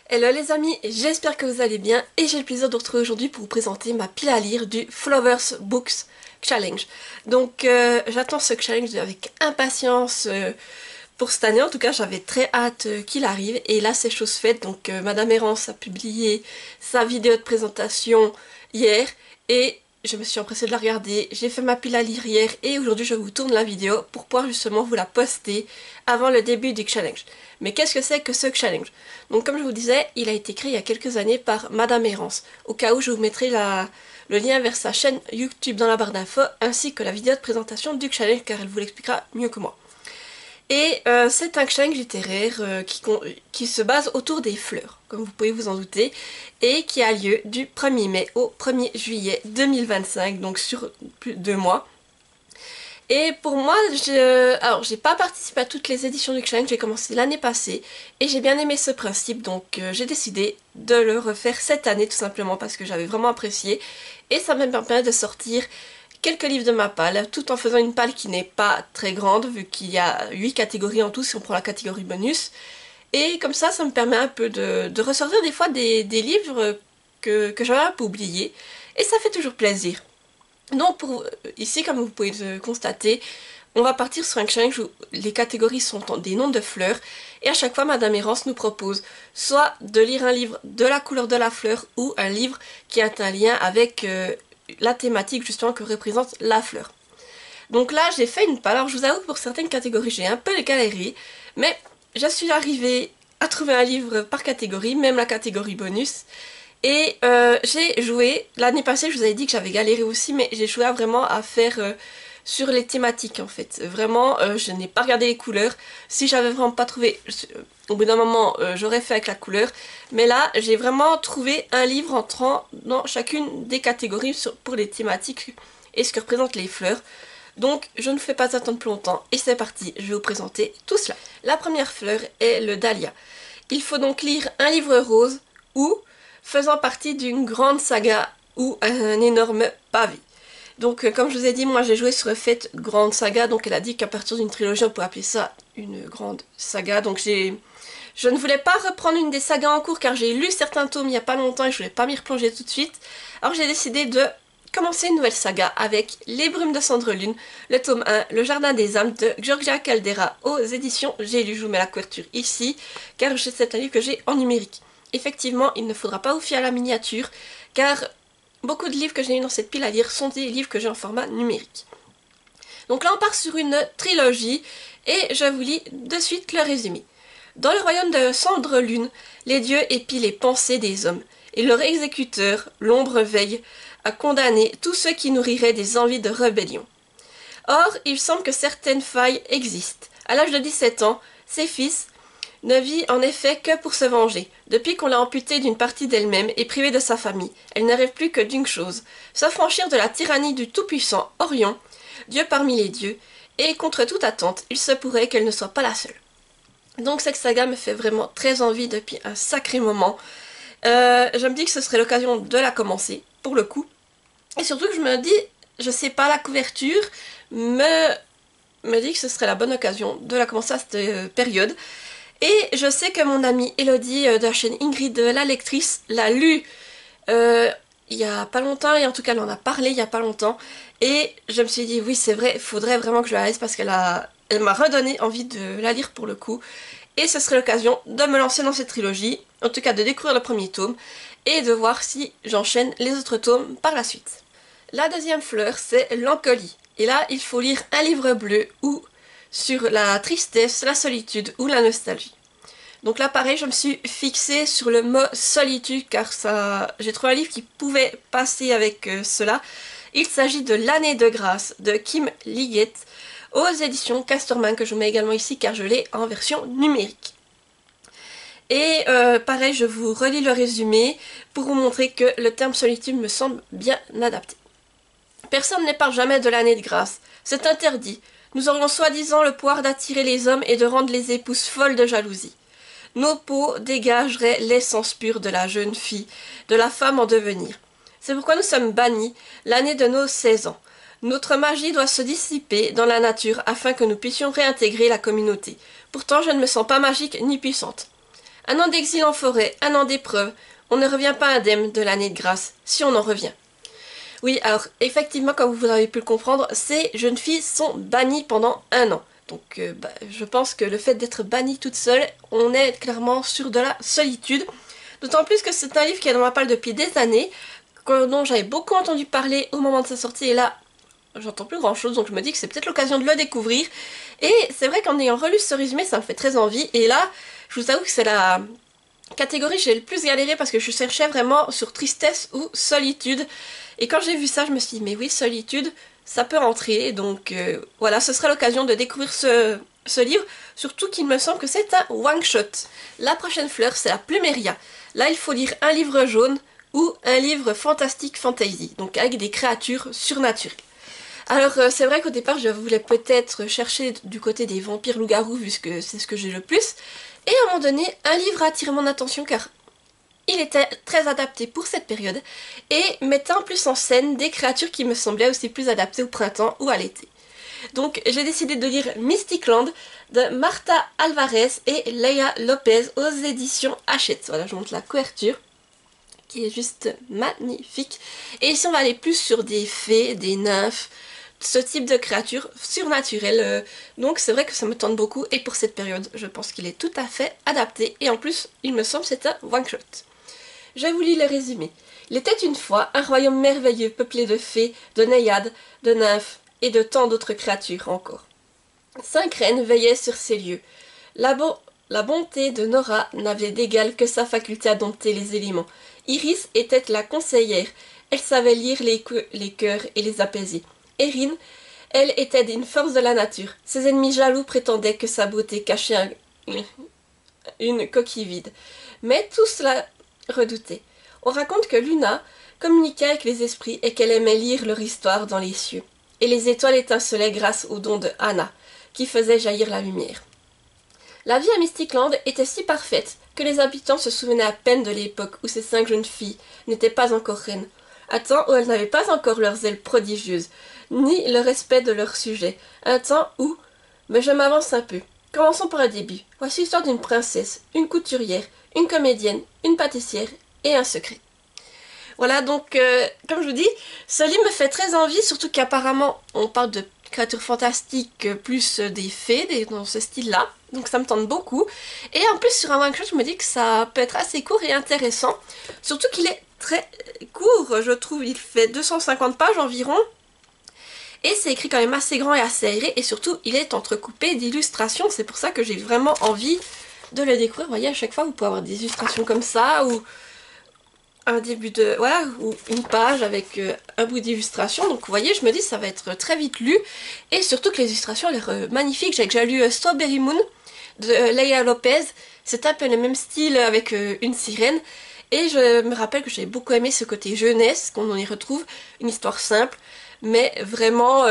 Hello les amis, j'espère que vous allez bien et j'ai le plaisir de vous retrouver aujourd'hui pour vous présenter ma pile à lire du Flowers Books Challenge. Donc j'attends ce challenge avec impatience pour cette année, en tout cas j'avais très hâte qu'il arrive et là c'est chose faite. Donc Madame Errance a publié sa vidéo de présentation hier et je me suis empressée de la regarder, j'ai fait ma pile à lire hier et aujourd'hui je vous tourne la vidéo pour pouvoir justement vous la poster avant le début du challenge. Mais qu'est-ce que c'est que ce challenge? Donc comme je vous disais, il a été créé il y a quelques années par Madame Errance. Au cas où je vous mettrai le lien vers sa chaîne YouTube dans la barre d'infos ainsi que la vidéo de présentation du challenge car elle vous l'expliquera mieux que moi. Et c'est un challenge littéraire qui se base autour des fleurs, comme vous pouvez vous en douter, et qui a lieu du 1er mai au 1er juillet 2025, donc sur plus de 2 mois. Et pour moi, j'ai pas participé à toutes les éditions du challenge, j'ai commencé l'année passée, et j'ai bien aimé ce principe, donc j'ai décidé de le refaire cette année tout simplement parce que j'avais vraiment apprécié, et ça me permet de sortir quelques livres de ma palle, tout en faisant une palle qui n'est pas très grande, vu qu'il y a 8 catégories en tout si on prend la catégorie bonus. Et comme ça me permet un peu de ressortir des fois des livres que j'avais un peu oubliés. Et ça fait toujours plaisir. Donc ici, comme vous pouvez le constater, on va partir sur un challenge où les catégories sont des noms de fleurs. Et à chaque fois, Madame Errance nous propose soit de lire un livre de la couleur de la fleur ou un livre qui a un lien avec la thématique justement que représente la fleur. Donc là j'ai fait une palle, alors je vous avoue que pour certaines catégories j'ai un peu galéré, mais je suis arrivée à trouver un livre par catégorie, même la catégorie bonus, et j'ai joué, l'année passée je vous avais dit que j'avais galéré aussi, mais j'ai joué vraiment à faire sur les thématiques en fait. Vraiment je n'ai pas regardé les couleurs, si j'avais vraiment pas trouvé, au bout d'un moment j'aurais fait avec la couleur, mais là j'ai vraiment trouvé un livre entrant dans chacune des catégories pour les thématiques et ce que représentent les fleurs. Donc je ne fais pas attendre plus longtemps et c'est parti, je vais vous présenter tout cela. La première fleur est le dahlia. Il faut donc lire un livre rose ou faisant partie d'une grande saga ou un énorme pavé. Donc comme je vous ai dit, moi j'ai joué sur le fait grande saga, donc elle a dit qu'à partir d'une trilogie on peut appeler ça une grande saga. Donc je ne voulais pas reprendre une des sagas en cours car j'ai lu certains tomes il n'y a pas longtemps et je voulais pas m'y replonger tout de suite. Alors j'ai décidé de commencer une nouvelle saga avec Les Brumes de Cendrelune, le tome 1, Le Jardin des âmes de Giorgia Caldera aux éditions J'ai lu. Je vous mets la couverture ici car c'est un livre que j'ai en numérique. Effectivement, il ne faudra pas vous fier à la miniature car beaucoup de livres que j'ai eu dans cette pile à lire sont des livres que j'ai en format numérique. Donc là on part sur une trilogie et je vous lis de suite le résumé. Dans le royaume de Cendrelune, les dieux épient les pensées des hommes et leur exécuteur, l'ombre veille, à condamner tous ceux qui nourriraient des envies de rébellion. Or, il semble que certaines failles existent. À l'âge de 17 ans, ses fils ne vit en effet que pour se venger. Depuis qu'on l'a amputée d'une partie d'elle-même et privée de sa famille, elle ne rêve plus que d'une chose, s'affranchir de la tyrannie du tout-puissant Orion, Dieu parmi les dieux, et contre toute attente, il se pourrait qu'elle ne soit pas la seule. Donc cette saga me fait vraiment très envie depuis un sacré moment. Je me dis que ce serait l'occasion de la commencer, pour le coup. Et surtout que je me dis, je sais pas, la couverture me dit que ce serait la bonne occasion de la commencer à cette période. Et je sais que mon amie Elodie de la chaîne Ingrid la lectrice l'a lu il y a pas longtemps, et en tout cas elle en a parlé il y a pas longtemps. Et je me suis dit, oui c'est vrai, il faudrait vraiment que je la lise parce elle m'a redonné envie de la lire pour le coup. Et ce serait l'occasion de me lancer dans cette trilogie, en tout cas de découvrir le premier tome, et de voir si j'enchaîne les autres tomes par la suite. La deuxième fleur, c'est l'encolie. Et là, il faut lire un livre bleu ou sur la tristesse, la solitude ou la nostalgie. Donc là, pareil, je me suis fixée sur le mot solitude car j'ai trouvé un livre qui pouvait passer avec cela. Il s'agit de L'année de grâce de Kim Liggett aux éditions Casterman que je vous mets également ici car je l'ai en version numérique. Et pareil, je vous relis le résumé pour vous montrer que le terme solitude me semble bien adapté. Personne n'épargne jamais de l'année de grâce. C'est interdit. Nous aurions soi-disant le pouvoir d'attirer les hommes et de rendre les épouses folles de jalousie. Nos peaux dégageraient l'essence pure de la jeune fille, de la femme en devenir. C'est pourquoi nous sommes bannis l'année de nos 16 ans. Notre magie doit se dissiper dans la nature afin que nous puissions réintégrer la communauté. Pourtant, je ne me sens pas magique ni puissante. Un an d'exil en forêt, un an d'épreuve. On ne revient pas indemne de l'année de grâce, si on en revient. Oui, alors effectivement, comme vous avez pu le comprendre, ces jeunes filles sont bannies pendant un an. Donc je pense que le fait d'être bannie toute seule, on est clairement sur de la solitude. D'autant plus que c'est un livre qui est dans ma palle depuis des années, dont j'avais beaucoup entendu parler au moment de sa sortie, et là, j'entends plus grand chose, donc je me dis que c'est peut-être l'occasion de le découvrir. Et c'est vrai qu'en ayant relu ce résumé, ça me fait très envie, et là, je vous avoue que c'est la catégorie que j'ai le plus galéré parce que je cherchais vraiment sur tristesse ou solitude. Et quand j'ai vu ça, je me suis dit, mais oui, solitude, ça peut rentrer. Donc voilà, ce sera l'occasion de découvrir ce livre. Surtout qu'il me semble que c'est un one-shot. La prochaine fleur, c'est la Pluméria. Là, il faut lire un livre jaune ou un livre fantastique fantasy. Donc avec des créatures surnaturelles. Alors c'est vrai qu'au départ, je voulais peut-être chercher du côté des vampires loups-garous, vu que c'est ce que j'ai le plus. Et à un moment donné, un livre a attiré mon attention car il était très adapté pour cette période et mettait en plus en scène des créatures qui me semblaient aussi plus adaptées au printemps ou à l'été. Donc j'ai décidé de lire Mystic Land de Marta Alvarez et Leia Lopez aux éditions Hachette. Voilà, je vous montre la couverture qui est juste magnifique. Et ici on va aller plus sur des fées, des nymphes, ce type de créature surnaturelle. Donc c'est vrai que ça me tente beaucoup et pour cette période je pense qu'il est tout à fait adapté et en plus il me semble c'est un one shot. Je vous lis le résumé. Il était une fois un royaume merveilleux peuplé de fées, de naïades, de nymphes et de tant d'autres créatures encore. 5 reines veillaient sur ces lieux. La bonté de Nora n'avait d'égal que sa faculté à dompter les éléments. Iris était la conseillère, elle savait lire les cœurs et les apaiser. Erin, elle était d'une force de la nature. Ses ennemis jaloux prétendaient que sa beauté cachait une coquille vide. Mais tous la redoutaient. On raconte que Luna communiquait avec les esprits et qu'elle aimait lire leur histoire dans les cieux. Et les étoiles étincelaient grâce au don de Anna, qui faisait jaillir la lumière. La vie à Mystic Land était si parfaite que les habitants se souvenaient à peine de l'époque où ces 5 jeunes filles n'étaient pas encore reines, un temps où elles n'avaient pas encore leurs ailes prodigieuses, ni le respect de leur sujet, un temps où... Mais je m'avance un peu. Commençons par le début. Voici l'histoire d'une princesse, une couturière, une comédienne, une pâtissière et un secret. Voilà, donc, comme je vous dis, ce livre me fait très envie, surtout qu'apparemment, on parle de créatures fantastiques, plus des fées, dans ce style-là. Donc ça me tente beaucoup. Et en plus, sur un one-shot, je me dis que ça peut être assez court et intéressant. Surtout qu'il est très court, je trouve. Il fait 250 pages environ. Et c'est écrit quand même assez grand et assez aéré. Et surtout, il est entrecoupé d'illustrations. C'est pour ça que j'ai vraiment envie de le découvrir. Vous voyez, à chaque fois, vous pouvez avoir des illustrations comme ça, ou un début de... Voilà, ou une page avec un bout d'illustration. Donc vous voyez, je me dis ça va être très vite lu. Et surtout que les illustrations ont l'air magnifiques. J'ai déjà lu Strawberry Moon de Leia Lopez. C'est un peu le même style avec une sirène. Et je me rappelle que j'ai beaucoup aimé ce côté jeunesse qu'on y retrouve. Une histoire simple, mais vraiment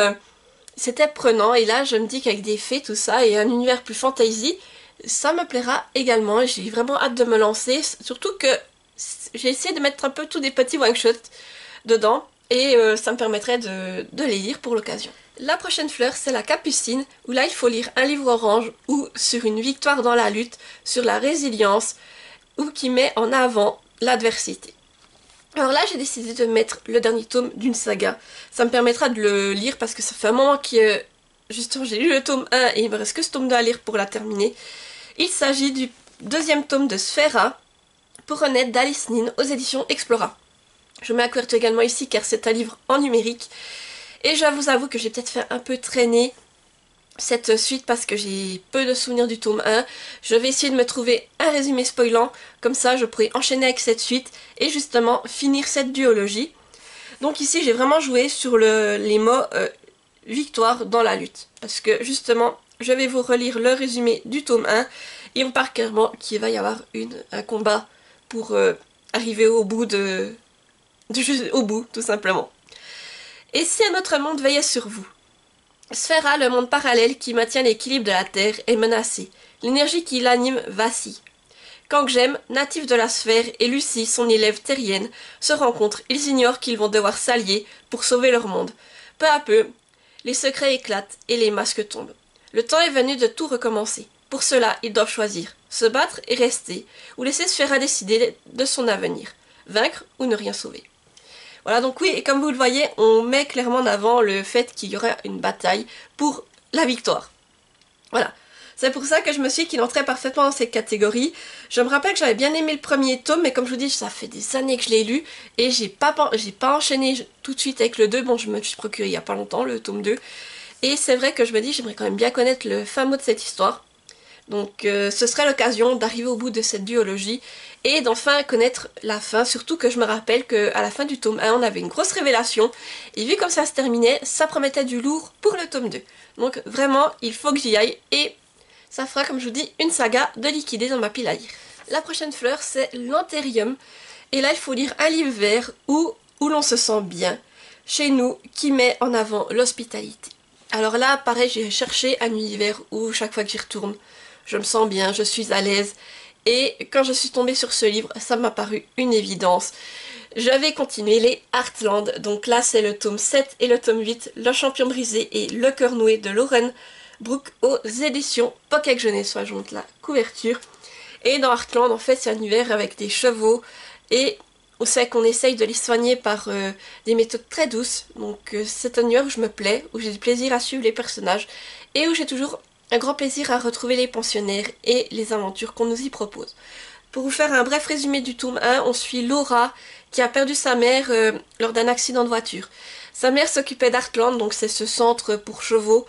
c'était prenant. Et là je me dis qu'avec des fées, tout ça, et un univers plus fantasy, ça me plaira également. Et j'ai vraiment hâte de me lancer. Surtout que j'ai essayé de mettre un peu tous des petits one-shots dedans. Et ça me permettrait de les lire pour l'occasion. La prochaine fleur, c'est la Capucine, où là il faut lire un livre orange ou sur une victoire dans la lutte, sur la résilience, ou qui met en avant l'adversité. Alors là j'ai décidé de mettre le dernier tome d'une saga. Ça me permettra de le lire parce que ça fait un moment que justement j'ai lu le tome 1 et il me reste que ce tome 2 à lire pour la terminer. Il s'agit du deuxième tome de Sphera, pour Renette d'Alice Nin aux éditions Explora. Je mets la couverture également ici car c'est un livre en numérique. Et je vous avoue que j'ai peut-être fait un peu traîner cette suite parce que j'ai peu de souvenirs du tome 1. Je vais essayer de me trouver un résumé spoilant, comme ça je pourrai enchaîner avec cette suite et justement finir cette duologie. Donc ici j'ai vraiment joué sur les mots victoire dans la lutte. Parce que justement je vais vous relire le résumé du tome 1 et on part clairement qu'il va y avoir un combat pour arriver au bout au bout tout simplement. Et si un autre monde veillait sur vous? Sphera, le monde parallèle qui maintient l'équilibre de la Terre, est menacé. L'énergie qui l'anime vacille. Kangjem, natif de la sphère, et Lucie, son élève terrienne, se rencontrent. Ils ignorent qu'ils vont devoir s'allier pour sauver leur monde. Peu à peu, les secrets éclatent et les masques tombent. Le temps est venu de tout recommencer. Pour cela, ils doivent choisir se battre et rester, ou laisser Sphera décider de son avenir, vaincre ou ne rien sauver. Voilà, donc oui, et comme vous le voyez, on met clairement en avant le fait qu'il y aura une bataille pour la victoire. Voilà. C'est pour ça que je me suis dit qu'il entrait parfaitement dans cette catégorie. Je me rappelle que j'avais bien aimé le premier tome, mais comme je vous dis, ça fait des années que je l'ai lu, et j'ai pas enchaîné tout de suite avec le 2. Bon, je me suis procuré il y a pas longtemps le tome 2. Et c'est vrai que je me dis, j'aimerais quand même bien connaître le fin mot de cette histoire. Donc ce serait l'occasion d'arriver au bout de cette duologie et d'enfin connaître la fin, surtout que je me rappelle qu'à la fin du tome 1 on avait une grosse révélation et vu comme ça se terminait, ça promettait du lourd pour le tome 2. Donc vraiment il faut que j'y aille et ça fera comme je vous dis une saga de liquider dans ma pile à lire. La prochaine fleur c'est l'Antherium et là il faut lire un livre vert où l'on se sent bien chez nous qui met en avant l'hospitalité. Alors là pareil j'ai cherché un univers où chaque fois que j'y retourne je me sens bien, je suis à l'aise. Et quand je suis tombée sur ce livre, ça m'a paru une évidence. Je vais continuer les Heartland. Donc là, c'est le tome 7 et le tome 8, Le Champion Brisé et Le Cœur Noué de Lauren Brooke aux éditions Pocket Jeunesse. Soit je monte la couverture. Et dans Heartland, en fait, c'est un univers avec des chevaux et on sait qu'on essaye de les soigner par des méthodes très douces. Donc c'est un univers où je me plais, où j'ai du plaisir à suivre les personnages et où j'ai toujours un grand plaisir à retrouver les pensionnaires et les aventures qu'on nous y propose. Pour vous faire un bref résumé du tome 1, on suit Laura qui a perdu sa mère lors d'un accident de voiture. Sa mère s'occupait d'Heartland, donc c'est ce centre pour chevaux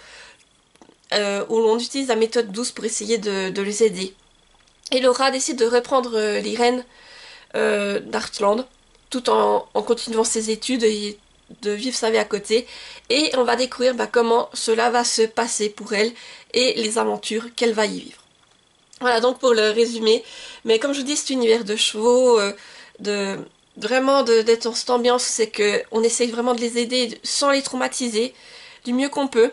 où l'on utilise la méthode douce pour essayer de les aider. Et Laura décide de reprendre les rênes d'Heartland tout en continuant ses études et de vivre sa vie à côté et on va découvrir comment cela va se passer pour elle et les aventures qu'elle va y vivre. Voilà donc pour le résumé, mais comme je vous dis c'est un univers de chevaux, d'être dans cette ambiance, c'est qu'on essaye vraiment de les aider sans les traumatiser du mieux qu'on peut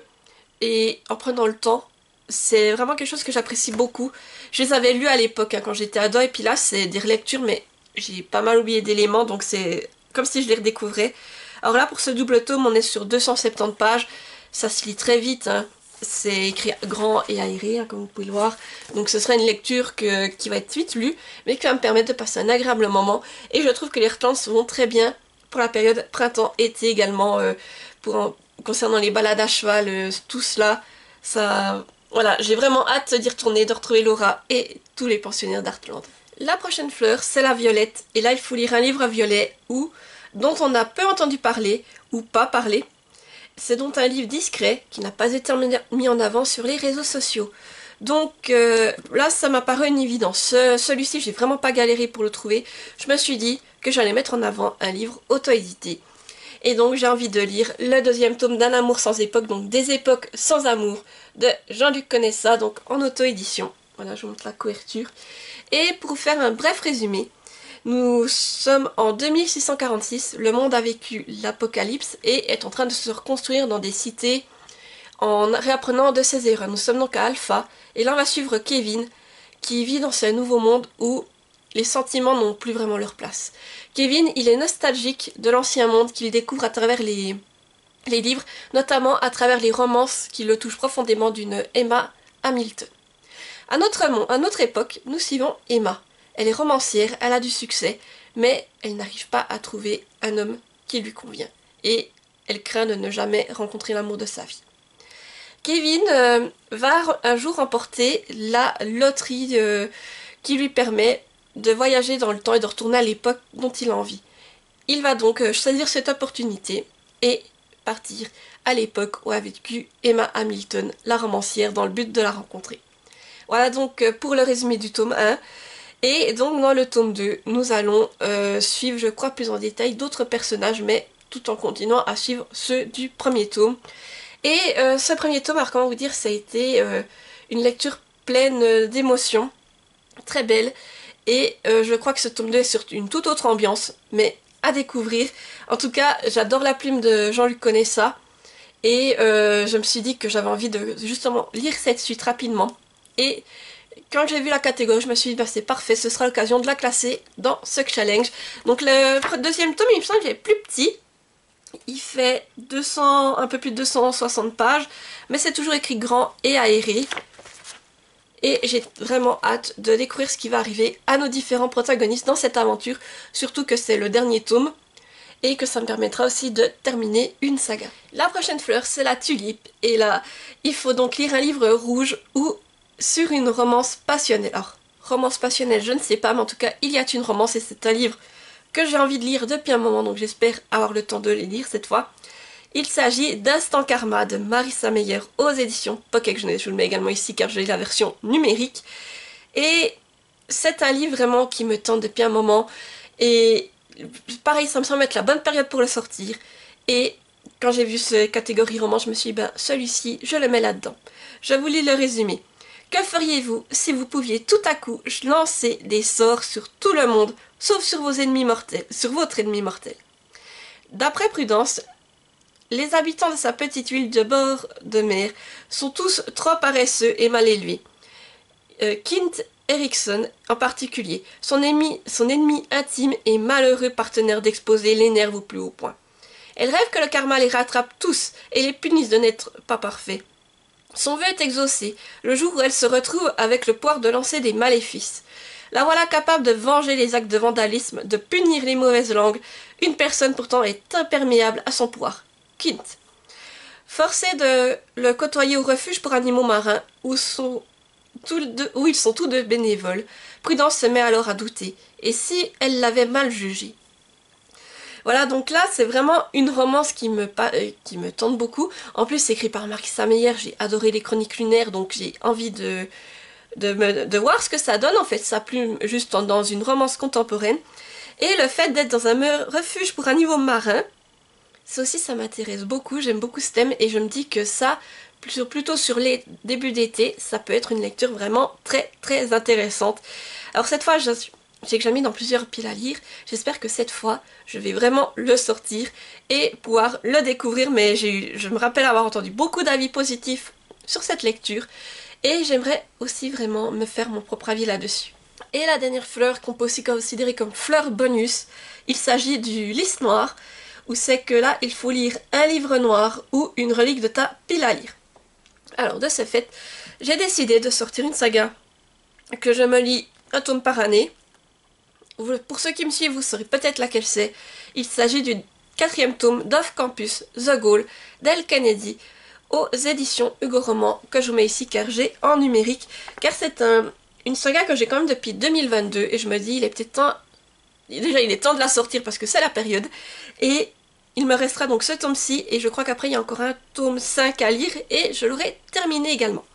et en prenant le temps. C'est vraiment quelque chose que j'apprécie beaucoup. Je les avais lus à l'époque quand j'étais ado et puis là c'est des relectures mais j'ai pas mal oublié d'éléments donc c'est comme si je les redécouvrais. Alors là pour ce double tome on est sur 270 pages, ça se lit très vite, hein. C'est écrit grand et aéré comme vous pouvez le voir, donc ce sera une lecture qui va être vite lue mais qui va me permettre de passer un agréable moment et je trouve que les Heartland vont très bien pour la période printemps-été également, concernant les balades à cheval, tout cela, ça... Voilà, j'ai vraiment hâte d'y retourner, de retrouver Laura et tous les pensionnaires d'Heartland. La prochaine fleur, c'est la violette. Et là, il faut lire un livre violet dont on a peu entendu parler, ou pas parler. C'est donc un livre discret qui n'a pas été mis en avant sur les réseaux sociaux. Donc là, ça m'a paru une évidence. Celui-ci, j'ai vraiment pas galéré pour le trouver. Je me suis dit que j'allais mettre en avant un livre auto-édité. Et donc j'ai envie de lire le deuxième tome d'Un amour sans époque, donc des époques sans amour, de Jean-Luc Conessa, donc en auto-édition. Voilà, je vous montre la couverture. Et pour vous faire un bref résumé, nous sommes en 2646, le monde a vécu l'apocalypse et est en train de se reconstruire dans des cités en réapprenant de ses erreurs. Nous sommes donc à Alpha, et là on va suivre Kevin, qui vit dans ce nouveau monde où les sentiments n'ont plus vraiment leur place. Kevin, il est nostalgique de l'ancien monde qu'il découvre à travers les livres, notamment à travers les romances qui le touchent profondément d'une Emma Hamilton. À notre époque, nous suivons Emma. Elle est romancière, elle a du succès, mais elle n'arrive pas à trouver un homme qui lui convient. Et elle craint de ne jamais rencontrer l'amour de sa vie. Kevin va un jour remporter la loterie qui lui permet de voyager dans le temps et de retourner à l'époque dont il a envie. Il va donc saisir cette opportunité et partir à l'époque où a vécu Emma Hamilton, la romancière, dans le but de la rencontrer. Voilà donc pour le résumé du tome 1. Et donc dans le tome 2, nous allons suivre, je crois, plus en détail d'autres personnages, mais tout en continuant à suivre ceux du premier tome. Et ce premier tome, alors comment vous dire, ça a été une lecture pleine d'émotions, très belle. Et je crois que ce tome 2 est sur une toute autre ambiance, mais à découvrir. En tout cas, j'adore la plume de Jean-Luc Conessa. Et je me suis dit que j'avais envie de justement lire cette suite rapidement. Et quand j'ai vu la catégorie, je me suis dit c'est parfait, ce sera l'occasion de la classer dans ce challenge. Donc le deuxième tome, il me semble qu'il est plus petit. Il fait un peu plus de 260 pages, mais c'est toujours écrit grand et aéré. et j'ai vraiment hâte de découvrir ce qui va arriver à nos différents protagonistes dans cette aventure, surtout que c'est le dernier tome et que ça me permettra aussi de terminer une saga. La prochaine fleur, c'est la tulipe, et là, il faut donc lire un livre rouge ou sur une romance passionnelle. Alors, romance passionnelle, je ne sais pas, mais en tout cas, il y a une romance et c'est un livre que j'ai envie de lire depuis un moment, donc j'espère avoir le temps de les lire cette fois. Il s'agit d'Instant Karma de Marissa Meyer aux éditions Pocket Jeunesse. Je vous le mets également ici car j'ai la version numérique. Et c'est un livre vraiment qui me tente depuis un moment. Et pareil, ça me semble être la bonne période pour le sortir. Et quand j'ai vu cette catégorie roman, je me suis dit, ben celui-ci, je le mets là-dedans. Je vous lis le résumé. Que feriez-vous si vous pouviez tout à coup lancer des sorts sur tout le monde, sauf sur vos ennemis mortels, sur votre ennemi mortel? D'après Prudence, les habitants de sa petite ville de bord de mer sont tous trop paresseux et mal élevés. Kint Erickson en particulier, son ennemi intime et malheureux partenaire d'exposer l'énerve au plus haut point. Elle rêve que le karma les rattrape tous et les punisse de n'être pas parfaits. Son vœu est exaucé, le jour où elle se retrouve avec le pouvoir de lancer des maléfices. La voilà capable de venger les actes de vandalisme, de punir les mauvaises langues. Une personne pourtant est imperméable à son pouvoir. Kint. Forcé de le côtoyer au refuge pour animaux marins, où ils sont tous deux bénévoles, Prudence se met alors à douter. Et si elle l'avait mal jugé? Voilà, donc là, c'est vraiment une romance qui me tente beaucoup. En plus, c'est écrit par Marissa Meyer, j'ai adoré les Chroniques lunaires, donc j'ai envie de voir ce que ça donne, en fait, ça plume juste dans une romance contemporaine. Et le fait d'être dans un refuge pour animaux marins, ça aussi, ça m'intéresse beaucoup, j'aime beaucoup ce thème, et je me dis que ça, plutôt sur les débuts d'été, ça peut être une lecture vraiment très très intéressante. Alors cette fois, j'ai examiné dans plusieurs piles à lire, j'espère que cette fois, je vais vraiment le sortir et pouvoir le découvrir, mais je me rappelle avoir entendu beaucoup d'avis positifs sur cette lecture, et j'aimerais aussi vraiment me faire mon propre avis là-dessus. Et la dernière fleur qu'on peut aussi considérer comme fleur bonus, il s'agit du lys noir, où c'est que là, il faut lire un livre noir ou une relique de ta pile à lire. Alors, de ce fait, j'ai décidé de sortir une saga que je me lis un tome par année. Pour ceux qui me suivent, vous saurez peut-être laquelle c'est. Il s'agit du 4e tome d'Off Campus, The Goal, d'Elle Kennedy, aux éditions Hugo Roman, que je vous mets ici car j'ai en numérique, car c'est une saga que j'ai quand même depuis 2022, et je me dis, il est peut-être temps. Déjà, il est temps de la sortir parce que c'est la période. Et il me restera donc ce tome-ci. Et je crois qu'après, il y a encore un tome 5 à lire. Et je l'aurai terminé également.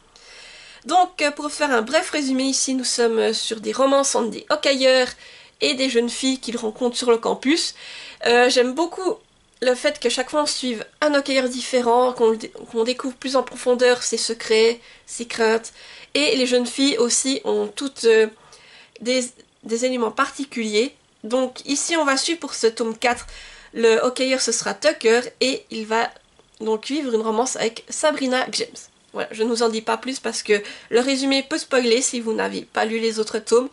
Donc, pour faire un bref résumé ici, nous sommes sur des romances entre des hockeyeurs et des jeunes filles qu'ils rencontrent sur le campus. J'aime beaucoup le fait que chaque fois on suive un hockeyeur différent, qu'on découvre plus en profondeur ses secrets, ses craintes. Et les jeunes filles aussi ont toutes des éléments particuliers. Donc ici on va suivre pour ce tome 4, le hockeyeur ce sera Tucker et il va donc vivre une romance avec Sabrina James. Voilà, je ne vous en dis pas plus parce que le résumé peut spoiler si vous n'avez pas lu les autres tomes.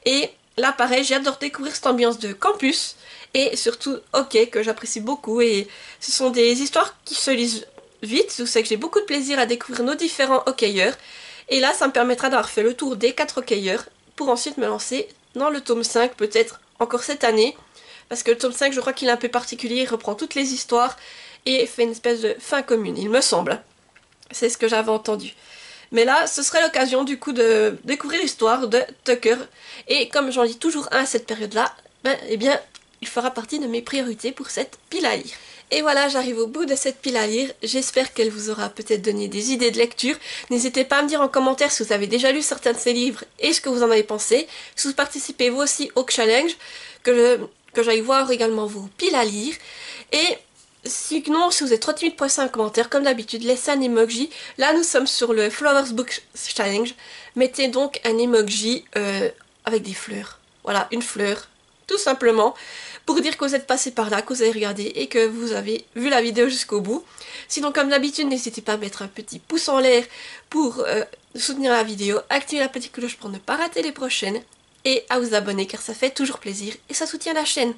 Et là pareil, j'ai hâte de redécouvrir cette ambiance de campus et surtout hockey que j'apprécie beaucoup. Et ce sont des histoires qui se lisent vite, je sais que j'ai beaucoup de plaisir à découvrir nos différents hockeyeurs. Et là ça me permettra d'avoir fait le tour des 4 hockeyeurs pour ensuite me lancer dans le tome 5 peut-être encore cette année, parce que le tome 5 je crois qu'il est un peu particulier, il reprend toutes les histoires et fait une espèce de fin commune, il me semble. C'est ce que j'avais entendu. Mais là, ce serait l'occasion du coup de découvrir l'histoire de Tucker, et comme j'en dis toujours un à cette période-là, eh bien, il fera partie de mes priorités pour cette pile à lire. Et voilà, j'arrive au bout de cette pile à lire. J'espère qu'elle vous aura peut-être donné des idées de lecture. N'hésitez pas à me dire en commentaire si vous avez déjà lu certains de ces livres et ce que vous en avez pensé. Si vous participez vous aussi au challenge, que j'aille voir également vos piles à lire. Et sinon, si vous êtes trop timide pour laisser un commentaire, comme d'habitude, laissez un emoji. Là, nous sommes sur le Flowers Book Challenge. Mettez donc un emoji avec des fleurs. Voilà, une fleur, tout simplement, pour dire que vous êtes passé par là, que vous avez regardé et que vous avez vu la vidéo jusqu'au bout. Sinon, comme d'habitude, n'hésitez pas à mettre un petit pouce en l'air pour soutenir la vidéo, activer la petite cloche pour ne pas rater les prochaines et à vous abonner car ça fait toujours plaisir et ça soutient la chaîne.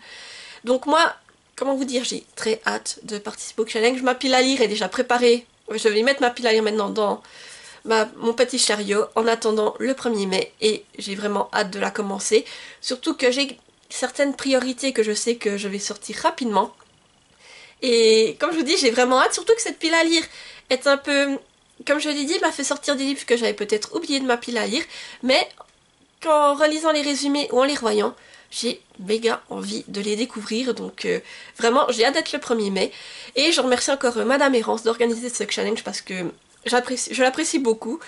Donc moi, comment vous dire, j'ai très hâte de participer au challenge. Ma pile à lire est déjà préparée. Je vais mettre ma pile à lire maintenant dans mon petit chariot en attendant le 1er mai et j'ai vraiment hâte de la commencer. Surtout que j'ai certaines priorités que je sais que je vais sortir rapidement. Et comme je vous dis, j'ai vraiment hâte, surtout que cette pile à lire est un peu... Comme je l'ai dit, m'a fait sortir des livres que j'avais peut-être oubliés de ma pile à lire, mais qu'en relisant les résumés ou en les revoyant, j'ai méga envie de les découvrir, donc vraiment j'ai hâte d'être le 1er mai. Et je remercie encore Madame Errance d'organiser ce challenge parce que je l'apprécie beaucoup.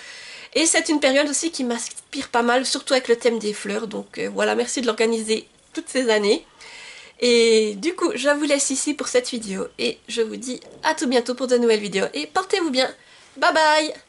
Et c'est une période aussi qui m'inspire pas mal, surtout avec le thème des fleurs, donc voilà, merci de l'organiser toutes ces années. Et du coup, je vous laisse ici pour cette vidéo et je vous dis à tout bientôt pour de nouvelles vidéos et portez-vous bien. Bye bye!